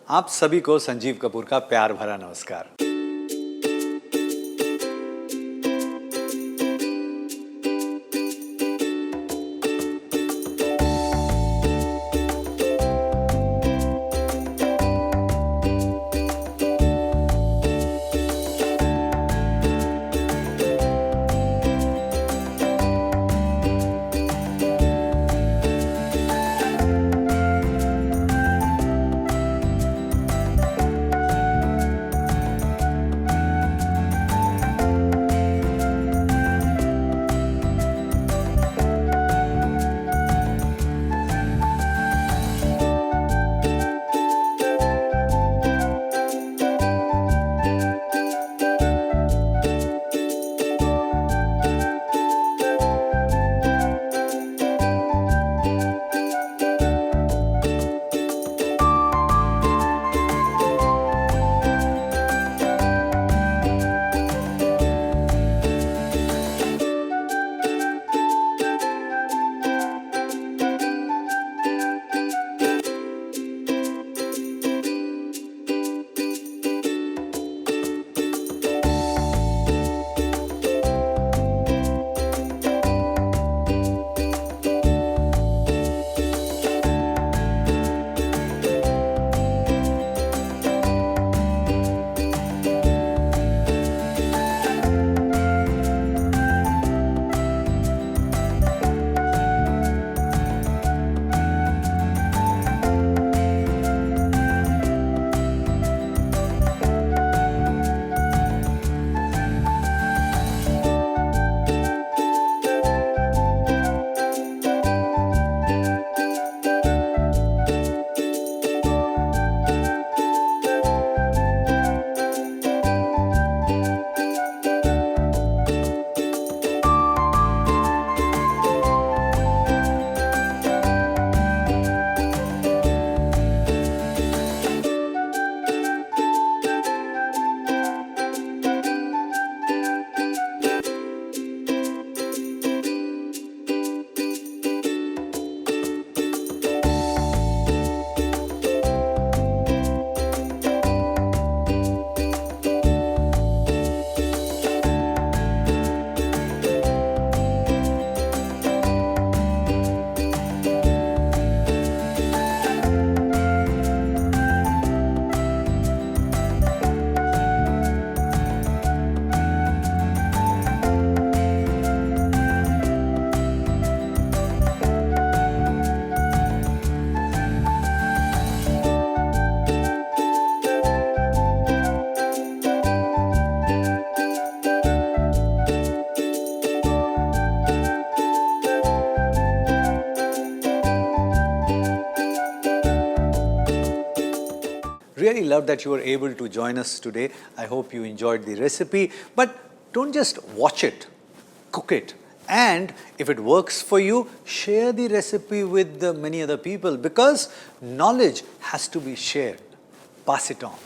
आप सभी को संजीव कपूर का प्यार भरा नमस्कार। Really love that you were able to join us today. I hope you enjoyed the recipe. But don't just watch it, cook it. And if it works for you, share the recipe with many other people, because knowledge has to be shared. Pass it on.